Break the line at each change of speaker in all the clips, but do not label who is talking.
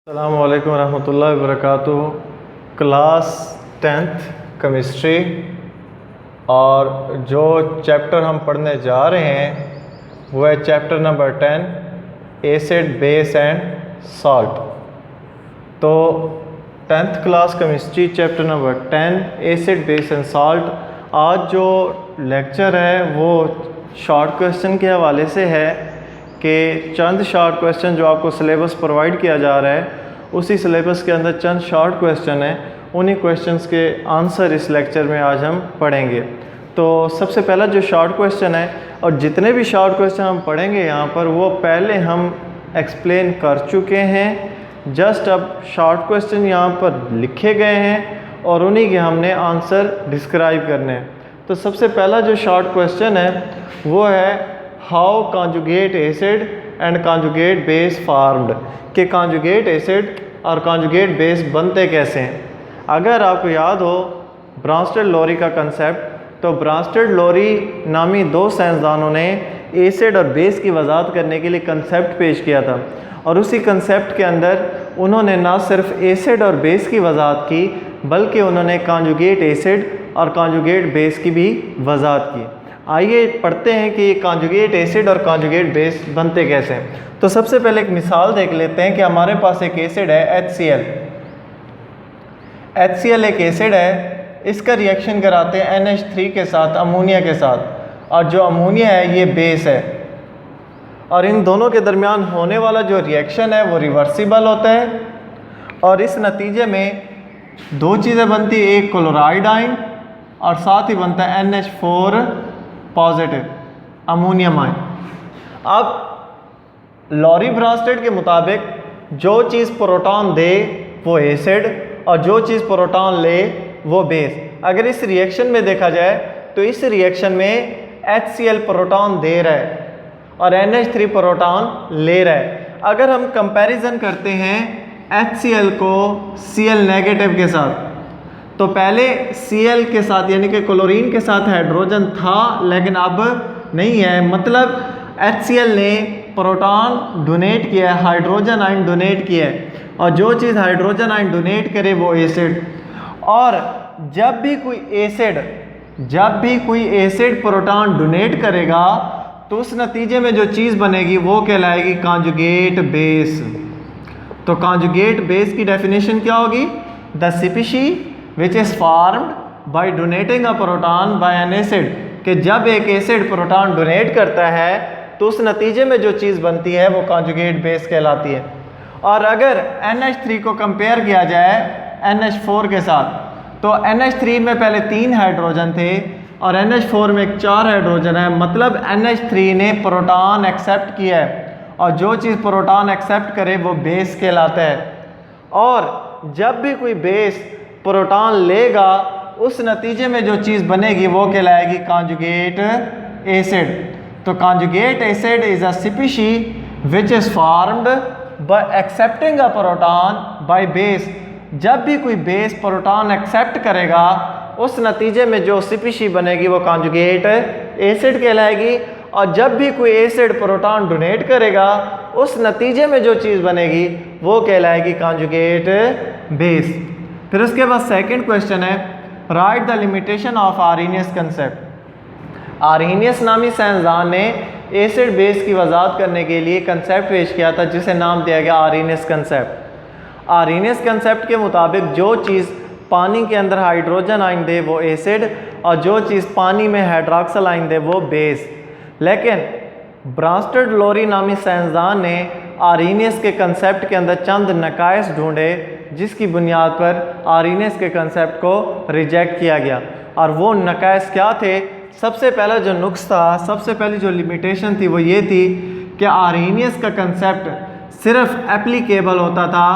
अस्सलामु अलैकुम रहमतुल्लाहि वबरकातुहू। क्लास 10th केमिस्ट्री और जो चैप्टर हम पढ़ने जा रहे हैं वो है chapter number 10 acid base and salt. तो 10th class chemistry chapter number 10 acid base and salt. आज जो लेक्चर है वो शॉर्ट क्वेश्चन के हवाले से है कि चंद शॉर्ट क्वेश्चन जो आपको सिलेबस प्रोवाइड किया जा रहा है उसी सिलेबस के अंदर चंद शॉर्ट क्वेश्चन हैं, उन्हीं क्वेश्चंस के आंसर इस लेक्चर में आज हम पढ़ेंगे। तो सबसे पहला जो शॉर्ट क्वेश्चन है, और जितने भी शॉर्ट क्वेश्चन हम पढ़ेंगे यहाँ पर वो पहले हम एक्सप्लेन कर चुके हैं। जस्ट अब शॉर्ट क्वेश्चन यहाँ पर लिखे गए हैं और उन्हीं के हमने आंसर डिस्क्राइब करने हैं। तो सबसे पहला जो शॉर्ट क्वेश्चन है वो है how conjugate acid and conjugate base formed, कि कॉन्जुगेट एसिड और कॉन्जुगेट बेस बनते कैसे हैं। अगर आपको याद हो ब्रांस्टेड लोरी का कंसेप्ट, तो ब्रांस्टेड लोरी नामी दो साइंसदानों ने एसिड और बेस की वजाहत करने के लिए कंसेप्ट पेश किया था, और उसी कंसेप्ट के अंदर उन्होंने ना सिर्फ एसिड और बेस की वजाहत की बल्कि उन्होंने कॉन्जुगेट एसिड और कॉन्जुगेट बेस की भी वजाहत की। आइए पढ़ते हैं कि ये कॉन्जुगेट एसिड और कॉन्जुगेट बेस बनते कैसे हैं। तो सबसे पहले एक मिसाल देख लेते हैं कि हमारे पास एक एसिड है HCl। HCl एक एसिड है, इसका रिएक्शन कराते हैं NH3 के साथ, अमोनिया के साथ, और जो अमोनिया है ये बेस है, और इन दोनों के दरमियान होने वाला जो रिएक्शन है वो रिवर्सिबल होता है, और इस नतीजे में दो चीज़ें बनती है, एक क्लोराइड आयन और साथ ही बनता है NH4 पॉजिटिव अमोनियम आयन। अब लॉरी ब्रांस्टेड के मुताबिक जो चीज़ प्रोटॉन दे वो एसिड और जो चीज़ प्रोटॉन ले वो बेस। अगर इस रिएक्शन में देखा जाए तो इस रिएक्शन में HCl प्रोटॉन दे रहा है और NH3 प्रोटॉन ले रहा है। अगर हम कंपैरिजन करते हैं HCl को Cl नेगेटिव के साथ, तो पहले Cl के साथ यानी कि क्लोरीन के साथ हाइड्रोजन था लेकिन अब नहीं है, मतलब HCl ने प्रोटॉन डोनेट किया है, हाइड्रोजन आयन डोनेट किया है, और जो चीज़ हाइड्रोजन आयन डोनेट करे वो एसिड। और जब भी कोई एसिड प्रोटॉन डोनेट करेगा तो उस नतीजे में जो चीज़ बनेगी वो कहलाएगी कॉन्जुगेट बेस। तो कॉन्जुगेट बेस की डेफिनेशन क्या होगी? The species which is formed by donating a proton by an acid, कि जब एक एसिड प्रोटॉन डोनेट करता है तो उस नतीजे में जो चीज़ बनती है वो कॉन्जुगेट बेस कहलाती है। और अगर NH3 को कंपेयर किया जाए NH4 के साथ, तो NH3 में पहले 3 हाइड्रोजन थे और NH4 में 4 हाइड्रोजन है, मतलब NH3 ने प्रोटॉन एक्सेप्ट किया है, और जो चीज़ प्रोटॉन एक्सेप्ट करे वो बेस कहलाता है। और जब भी कोई बेस प्रोटॉन लेगा उस नतीजे में जो चीज़ बनेगी वो कहलाएगी कॉन्जुगेट एसिड। तो conjugate acid is a species which is formed by accepting a proton by base. जब भी कोई बेस प्रोटॉन एक्सेप्ट करेगा उस नतीजे में जो स्पीशीज बनेगी वो कॉन्जुगेट एसिड कहलाएगी, और जब भी कोई एसिड प्रोटॉन डोनेट करेगा उस नतीजे में जो चीज़ बनेगी वो कहलाएगी कॉन्जुगेट बेस। फिर उसके बाद सेकंड क्वेश्चन है right the limitation of Arrhenius concept. Arrhenius नामी साइंसदान ने एसिड बेस की वजाहत करने के लिए कंसेप्ट पेश किया था जिसे नाम दिया गया आर्हेनियस कंसेप्ट। आर्हेनियस कंसेप्ट के मुताबिक जो चीज़ पानी के अंदर हाइड्रोजन आयन दे वो एसिड, और जो चीज़ पानी में हाइड्रोक्सिल आयन दे वो बेस। लेकिन ब्रांस्टेड लोरी नामी साइंसदान ने आर्हेनियस के कंसेप्ट के अंदर चंद नकाइस ढूंढे जिसकी बुनियाद पर आर्हेनियस के कंसेप्ट को रिजेक्ट किया गया। और वो नकाइस क्या थे? सबसे पहला जो नुक्स था, सबसे पहली जो लिमिटेशन थी वो ये थी कि आर्हेनियस का कंसेप्ट सिर्फ एप्लीकेबल होता था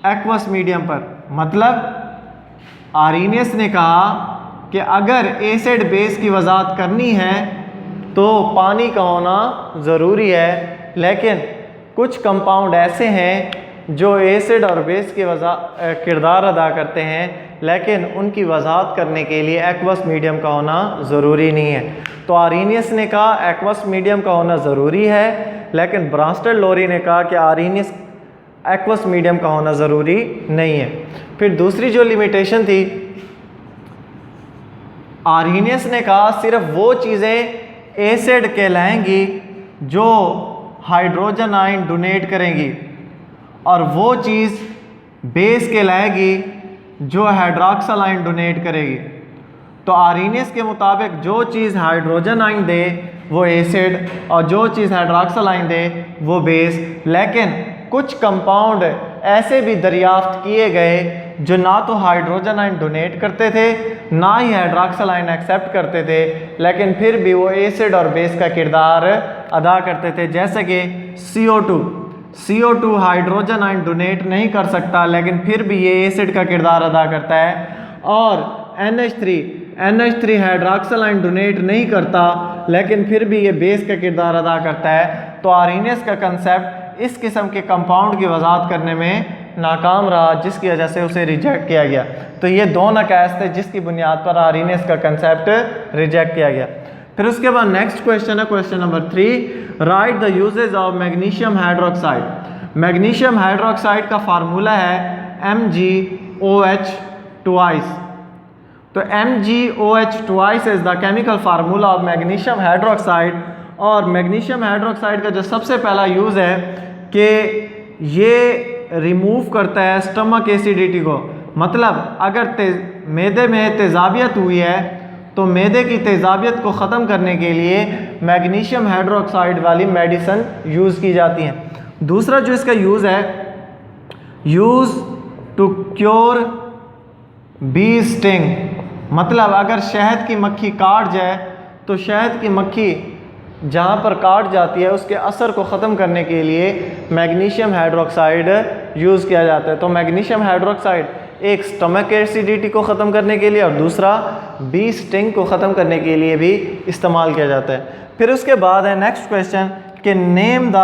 एक्वस मीडियम पर। मतलब आर्हेनियस ने कहा कि अगर एसिड बेस की वजाहत करनी है तो पानी का होना ज़रूरी है, लेकिन कुछ कंपाउंड ऐसे हैं जो एसिड और बेस की किरदार अदा करते हैं लेकिन उनकी वजाहत करने के लिए एक्वस मीडियम का होना ज़रूरी नहीं है। तो आर्हेनियस ने कहा एक्वस मीडियम का होना ज़रूरी है, लेकिन ब्रांस्टेड लोरी ने कहा कि आर्हेनियस एक्वस मीडियम का होना ज़रूरी नहीं है। फिर दूसरी जो लिमिटेशन थी, आर्हीनियस ने कहा सिर्फ वो चीज़ें एसिड कहलाएंगी जो हाइड्रोजन आयन डोनेट करेंगी और वो चीज़ बेस कहलाएगी जो हाइड्रॉक्सल आयन डोनेट करेगी। तो आर्हीनियस के मुताबिक जो चीज़ हाइड्रोजन आयन दे वो एसिड और जो चीज़ हाइड्रॉक्सल आयन दे वो बेस। लेकिन कुछ कंपाउंड ऐसे भी दरियाफ्त किए गए जो ना तो हाइड्रोजन आयन डोनेट करते थे ना ही हाइड्रॉक्सल आयन एक्सेप्ट करते थे, लेकिन फिर भी वो एसिड और बेस का किरदार अदा करते थे। जैसे कि CO2 हाइड्रोजन आयन डोनेट नहीं कर सकता लेकिन फिर भी ये एसिड का किरदार अदा करता है। और NH3 हाइड्रॉक्सल आयन डोनेट नहीं करता लेकिन फिर भी ये बेस का किरदार अदा करता है। तो आर्हीनियस का कंसेप्ट इस किस्म के कंपाउंड की वजाहत करने में नाकाम रहा, जिसकी वजह से उसे रिजेक्ट किया गया। तो ये दो नकाइस थे जिसकी बुनियाद पर आर्हीनियस का कंसेप्ट रिजेक्ट किया गया। फिर उसके बाद नेक्स्ट क्वेश्चन है question number 3, write the uses of magnesium hydroxide. Magnesium hydroxide का फार्मूला है MgOH ट्वाइस। तो MgOH twice is the chemical formula of magnesium hydroxide. और मैग्नीशियम हाइड्रोक्साइड का जो सबसे पहला यूज़ है कि ये रिमूव करता है स्टमक एसिडिटी को। मतलब अगर मैदे में तेज़ाबियत हुई है तो मैदे की तेज़ाबियत को ख़त्म करने के लिए मैग्नीशियम हाइड्रोक्साइड वाली मेडिसिन यूज़ की जाती हैं। दूसरा जो इसका यूज़ है, use to cure bee sting. मतलब अगर शहद की मक्खी काट जाए तो शहद की मक्खी जहाँ पर काट जाती है उसके असर को ख़त्म करने के लिए मैग्नीशियम हाइड्रोक्साइड यूज़ किया जाता है। तो मैग्नीशियम हाइड्रोक्साइड एक स्टमक एसिडिटी को ख़त्म करने के लिए और दूसरा बी स्टिंग को ख़त्म करने के लिए भी इस्तेमाल किया जाता है। फिर उसके बाद है नेक्स्ट क्वेश्चन कि name the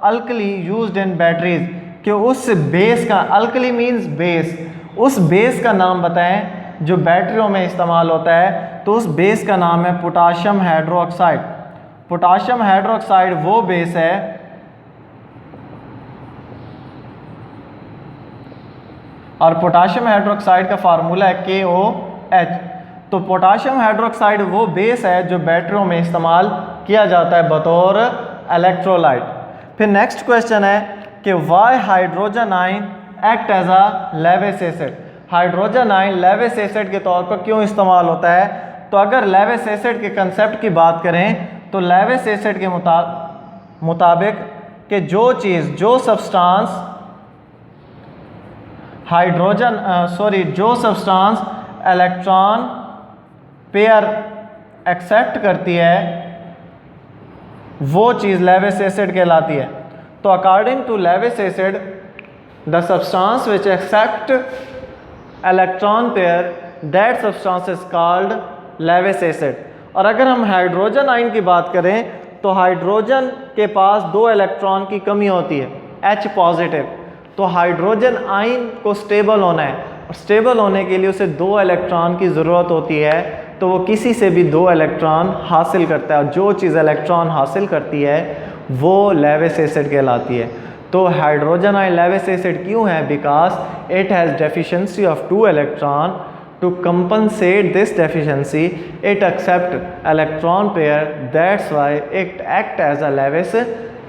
alkali used in batteries. कि उस बेस का, अल्कली मीन्स बेस, उस बेस का नाम बताएं जो बैटरियों में इस्तेमाल होता है। तो उस बेस का नाम है पोटाशियम हाइड्रोक्साइड। पोटाशियम हाइड्रोक्साइड वो बेस है और पोटाशियम हाइड्रोक्साइड का फार्मूला है KOH। तो पोटाशियम हाइड्रोक्साइड वो बेस है जो बैटरियों में इस्तेमाल किया जाता है बतौर इलेक्ट्रोलाइट। फिर नेक्स्ट क्वेश्चन है कि why hydrogen ion act as a Lewis acid. Hydrogen ion Lewis acid के तौर पर क्यों इस्तेमाल होता है? तो अगर लेविस एसिड के कंसेप्ट की बात करें तो लेविस एसिड के मुताबिक कि जो सब्सटेंस इलेक्ट्रॉन पेयर एक्सेप्ट करती है वो चीज़ लेविस एसिड कहलाती है। तो according to Lewis acid the substance which accept electron pair that substance is called Lewis acid. और अगर हम हाइड्रोजन आयन की बात करें तो हाइड्रोजन के पास 2 इलेक्ट्रॉन की कमी होती है, H पॉजिटिव। तो हाइड्रोजन आयन को स्टेबल होना है और स्टेबल होने के लिए उसे 2 इलेक्ट्रॉन की ज़रूरत होती है। तो वो किसी से भी 2 इलेक्ट्रॉन हासिल करता है और जो चीज़ इलेक्ट्रॉन हासिल करती है वो लेविस एसिड कहलाती है। तो हाइड्रोजन आयन लेविस एसिड क्यों है? Because it has deficiency of 2 electron. To compensate this deficiency, it accept electron pair. That's why it act as a Lewis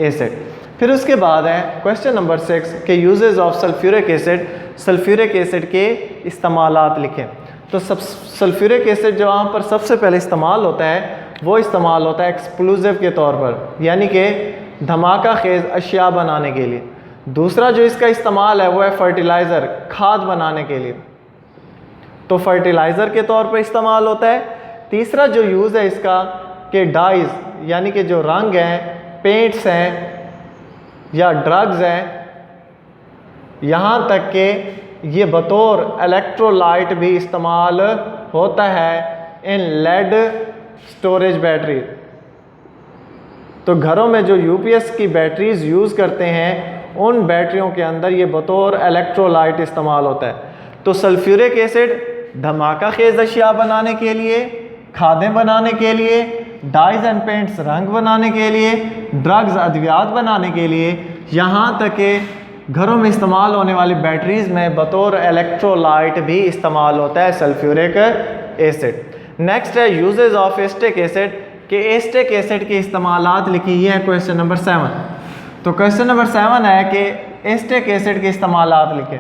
acid. फिर उसके बाद है क्वेश्चन नंबर 6 के uses of sulphuric acid. Sulphuric acid के इस्तेमालात लिखें। तो सल्फ्यूरिक एसिड जो वहाँ पर सबसे पहले इस्तेमाल होता है वो इस्तेमाल होता है एक्सप्लोजिव के तौर पर, यानी कि धमाका खेज अशिया बनाने के लिए। दूसरा जो इसका इस्तेमाल है वो है फर्टिलाइज़र, खाद बनाने के लिए, तो फर्टिलाइज़र के तौर पर इस्तेमाल होता है। तीसरा जो यूज़ है इसका कि डाइज़, यानी कि जो रंग हैं, पेंट्स हैं या ड्रग्स हैं, यहाँ तक कि ये बतौर इलेक्ट्रोलाइट भी इस्तेमाल होता है इन लेड स्टोरेज बैटरी। तो घरों में जो UPS की बैटरीज यूज़ करते हैं उन बैटरियों के अंदर ये बतौर इलेक्ट्रोलाइट इस्तेमाल होता है। तो सल्फ्यूरिक एसिड धमाका खेज अशिया बनाने के लिए, खादें बनाने के लिए, डाइज एंड पेंट्स रंग बनाने के लिए, ड्रग्स अद्वियात बनाने के लिए, यहाँ तक कि घरों में इस्तेमाल होने वाली बैटरीज में बतौर इलेक्ट्रोलाइट भी इस्तेमाल होता है सल्फ्यूरिक एसिड। नेक्स्ट है यूजेस ऑफ एस्टिक एसिड, कि एस्टिक एसिड के इस्तेमालात लिखी है क्वेश्चन नंबर 7। तो क्वेश्चन नंबर 7 है कि एस्टिक एसिड के इस्तेमालात लिखे।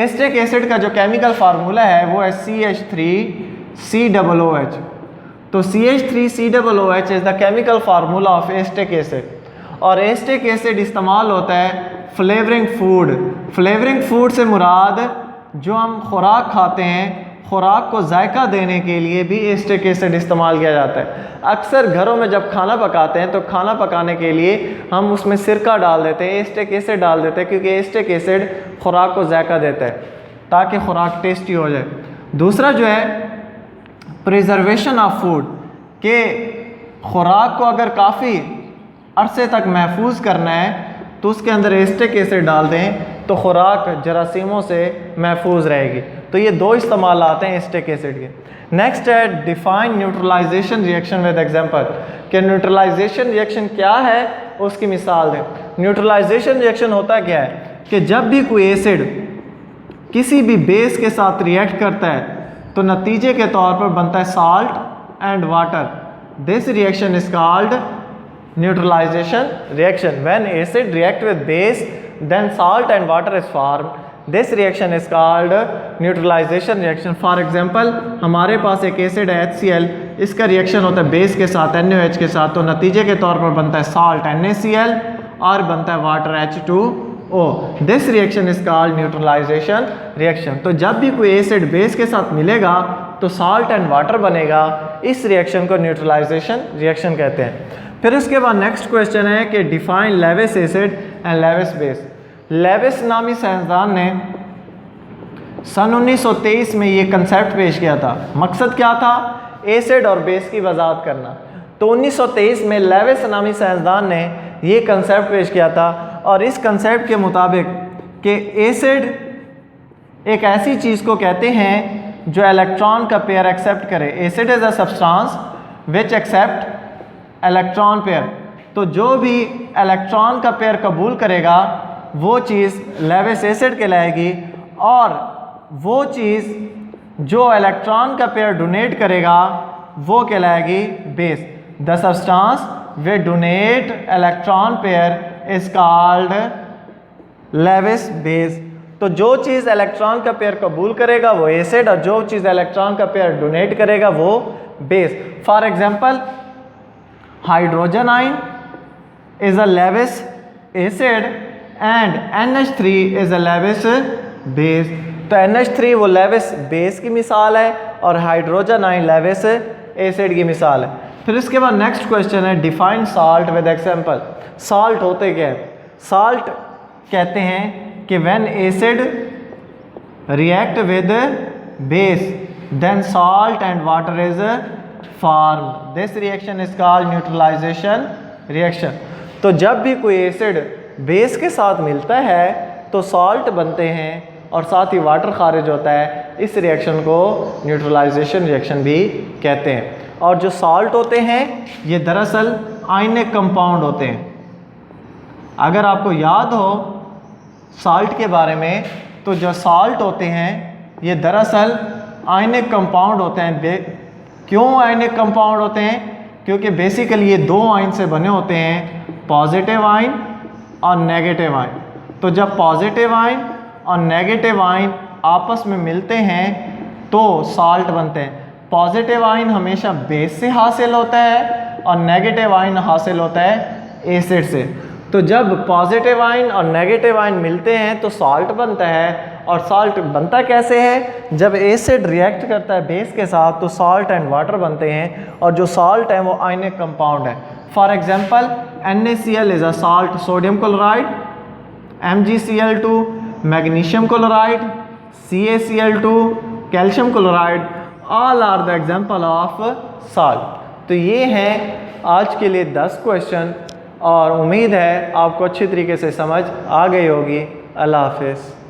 एस्टिक एसिड का जो केमिकल फार्मूला है वो है CH3COOH। तो CH3COOH is the chemical formula of acetic acid. और एस्टिक एसिड इस्तेमाल होता है फ्लेवरिंग फूड। फ्लेवरिंग फूड से मुराद जो हम खुराक खाते हैं, खुराक को जायका देने के लिए भी एस्टिक एसिड इस्तेमाल किया जाता है। अक्सर घरों में जब खाना पकाते हैं तो खाना पकाने के लिए हम उसमें सिरका डाल देते हैं, एस्टिक एसिड डाल देते हैं, क्योंकि एस्टिक एसिड खुराक को जायका देता है ताकि खुराक टेस्टी हो जाए। दूसरा जो है प्रिजर्वेशन ऑफ फूड, के खुराक को अगर काफ़ी अरसे तक महफूज करना है तो उसके अंदर एस्टिक एसिड डाल दें तो खुराक जरासीमों से महफूज रहेगी। तो ये दो इस्तेमाल आते हैं एस्टिक एसिड के। नेक्स्ट है define neutralization reaction with example, कि न्यूट्रलाइजेशन रिएक्शन क्या है उसकी मिसाल दें। न्यूट्रलाइजेशन रिएक्शन होता क्या है कि जब भी कोई एसिड किसी भी बेस के साथ रिएक्ट करता है तो नतीजे के तौर पर बनता है salt and water. This reaction is called neutralization reaction. When acid react with base, then salt and water is formed. This reaction is called neutralization reaction. For example, हमारे पास एक एसिड है HCl, इसका रिएक्शन होता है base के साथ NaOH के साथ, तो नतीजे के तौर पर बनता है साल्ट NaCl और बनता है water H2O. This reaction is called neutralization reaction. तो जब भी कोई एसिड बेस के साथ मिलेगा तो साल्ट एंड वाटर बनेगा, इस रिएक्शन को न्यूट्रलाइजेशन रिएक्शन कहते हैं। फिर उसके बाद नेक्स्ट क्वेश्चन है कि define Lewis acid and Lewis base. Lewis नामी साइंसदान ने सन 1923 में ये कंसेप्ट पेश किया था। मकसद क्या था? एसिड और बेस की वजाहत करना। तो 1923 में लेविस नामी साइंसदान ने ये कंसेप्ट पेश किया था और इस कंसेप्ट के मुताबिक कि एसिड एक ऐसी चीज़ को कहते हैं जो इलेक्ट्रॉन का पेयर एक्सेप्ट करे। Acid is a substance which accept electron pair. तो जो भी इलेक्ट्रॉन का पेयर कबूल करेगा वो चीज़ लेविस एसिड कहलाएगी, और वो चीज़ जो इलेक्ट्रॉन का पेयर डोनेट करेगा वो कहलाएगी base. The substance which donate electron pair is called Lewis base. तो जो चीज़ इलेक्ट्रॉन का पेयर कबूल करेगा वो एसिड, और जो चीज़ इलेक्ट्रॉन का पेयर डोनेट करेगा वो base. For example, hydrogen ion is a Lewis acid and NH3 is a Lewis base। तो NH3 वो Lewis base की मिसाल है और हाइड्रोजन आयन Lewis एसिड की मिसाल है। फिर इसके बाद नेक्स्ट क्वेश्चन है define salt with example. Salt होते क्या है? साल्ट कहते हैं कि when acid react with base then salt and water is form. This reaction is called neutralization reaction. तो जब भी कोई एसिड बेस के साथ मिलता है तो साल्ट बनते हैं और साथ ही वाटर खारिज होता है। इस रिएक्शन को न्यूट्रलाइजेशन रिएक्शन भी कहते हैं। और जो साल्ट होते हैं ये दरअसल आयनिक कंपाउंड होते हैं। अगर आपको याद हो साल्ट के बारे में, तो जो साल्ट होते हैं ये दरअसल आयनिक कंपाउंड होते हैं। क्यों आयनिक कंपाउंड होते हैं? क्योंकि बेसिकली ये दो आयन से बने होते हैं, पॉजिटिव आयन और नेगेटिव आयन। तो जब पॉजिटिव आयन और नेगेटिव आयन आपस में मिलते हैं तो साल्ट बनते हैं। पॉजिटिव आयन हमेशा बेस से हासिल होता है और नेगेटिव आयन हासिल होता है एसिड से। तो जब पॉजिटिव आयन और नेगेटिव आयन मिलते हैं तो साल्ट बनता है। और साल्ट बनता कैसे है? जब एसिड रिएक्ट करता है बेस के साथ तो साल्ट एंड वाटर बनते हैं, और जो साल्ट है वो आयनिक कंपाउंड है। For example, NaCl is a salt, sodium chloride, MgCl2 magnesium chloride, CaCl2 calcium chloride, all are the example of salt. तो ये हैं आज के लिए 10 क्वेश्चन और उम्मीद है आपको अच्छी तरीके से समझ आ गई होगी। अल्लाह हाफिज़।